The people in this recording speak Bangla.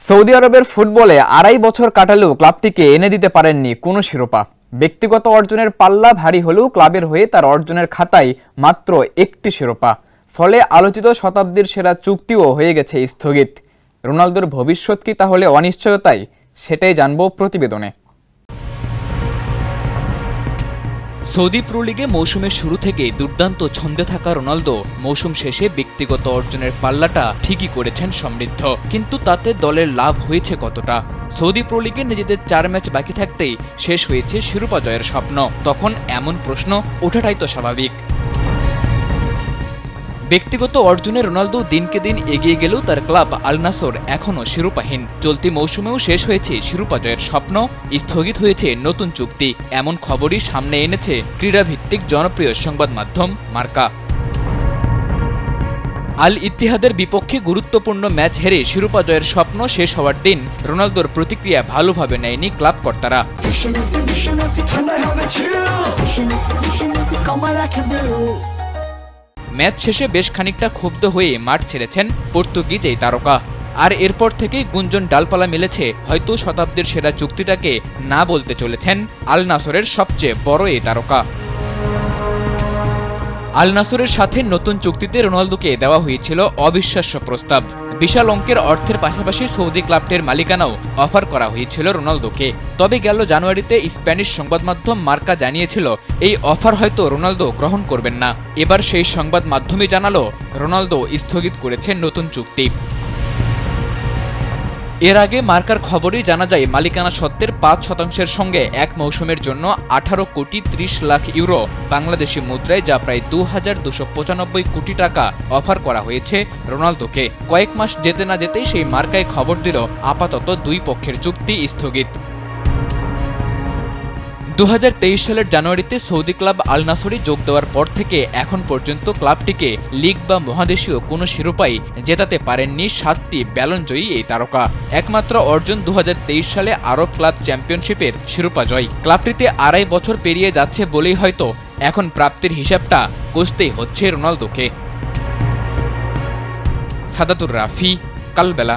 সৌদি আরবের ফুটবলে ২.৫ বছর কাটালেও ক্লাবটিকে এনে দিতে পারেননি কোনো শিরোপা। ব্যক্তিগত অর্জনের পাল্লা ভারী হলেও ক্লাবের হয়ে তার অর্জনের খাতায় মাত্র একটি শিরোপা। ফলে আলোচিত শতাব্দীর সেরা চুক্তিও হয়ে গেছে স্থগিত। রোনালদোর ভবিষ্যৎ কি তাহলে অনিশ্চয়তায়? সেটাই জানবো প্রতিবেদনে। সৌদি প্রো লিগে মৌসুমের শুরু থেকে দুর্দান্ত ছন্দে থাকা রোনালদো মৌসুম শেষে ব্যক্তিগত অর্জনের পাল্লাটা ঠিকই করেছেন সমৃদ্ধ, কিন্তু তাতে দলের লাভ হয়েছে কতটা? সৌদি প্রো লিগে নিজেদের ৪ ম্যাচ বাকি থাকতেই শেষ হয়েছে শিরোপা জয়ের স্বপ্ন। তখন এমন প্রশ্ন ওঠাটাই তো স্বাভাবিক। ব্যক্তিগত অর্জনে রোনালদো দিনকে দিন এগিয়ে গেলেও তার ক্লাব আল নাসর এখনও শিরোপাহীন। চলতি মৌসুমেও শেষ হয়েছে শিরোপা জয়ের স্বপ্ন, স্থগিত হয়েছে নতুন চুক্তি। এমন খবরই সামনে এনেছে ক্রীড়াভিত্তিক জনপ্রিয় সংবাদ মাধ্যম মার্কা। আল ইত্তিহাদের বিপক্ষে গুরুত্বপূর্ণ ম্যাচ হেরে শিরোপা জয়ের স্বপ্ন শেষ হওয়ার দিন রোনালদোর প্রতিক্রিয়া ভালোভাবে নেয়নি ক্লাব কর্তারা। ম্যাচ শেষে বেশ খানিকটা ক্ষুব্ধ হয়ে মাঠ ছেড়েছেন পর্তুগিজ এই তারকা। আর এরপর থেকেই গুঞ্জন ডালপালা মেলেছে, হয়তো শতাব্দীর সেরা চুক্তিটাকে না বলতে চলেছেন আল নাসরের সবচেয়ে বড় এই তারকা। আল নাসরের সাথে নতুন চুক্তিতে রোনালদোকে দেওয়া হয়েছিল অবিশ্বাস্য প্রস্তাব। বিশাল অঙ্কের অর্থের পাশাপাশি সৌদি ক্লাবটির মালিকানাও অফার করা হয়েছিল রোনালদোকে। তবে গেল জানুয়ারিতে স্প্যানিশ সংবাদ মাধ্যম মার্কা জানিয়েছিল এই অফার হয়তো রোনালদো গ্রহণ করবেন না। এবার সেই সংবাদ মাধ্যমই জানালো রোনালদো স্থগিত করেছেন নতুন চুক্তি। এর আগে মার্কার খবরেই জানা যায় মালিকানা সত্ত্বের ৫% সঙ্গে এক মৌসুমের জন্য ১৮ কোটি ৩০ লাখ ইউরো বাংলাদেশি মুদ্রায়, যা প্রায় ২,২৯৫ কোটি টাকা অফার করা হয়েছে রোনালদোকে। কয়েক মাস যেতে না যেতেই সেই মার্কায় খবর দিল আপাতত দুই পক্ষের চুক্তি স্থগিত। ২০২৩ সালের জানুয়ারিতে সৌদি ক্লাব আল নাসরে যোগ দেওয়ার পর থেকে এখন পর্যন্ত ক্লাবটিকে লিগ বা মহাদেশীয় কোনো শিরোপাই জেতাতে পারেননি ৭টি ব্যালনজয়ী এই তারকা। একমাত্র অর্জন ২০২৩ সালে আরব ক্লাব চ্যাম্পিয়নশিপের শিরোপা জয়। ক্লাবটিতে ২.৫ বছর পেরিয়ে যাচ্ছে বলেই হয়তো এখন প্রাপ্তির হিসাবটা কষতেই হচ্ছে রোনালদোকে। সাদাতুর রাফি, কালবেলা।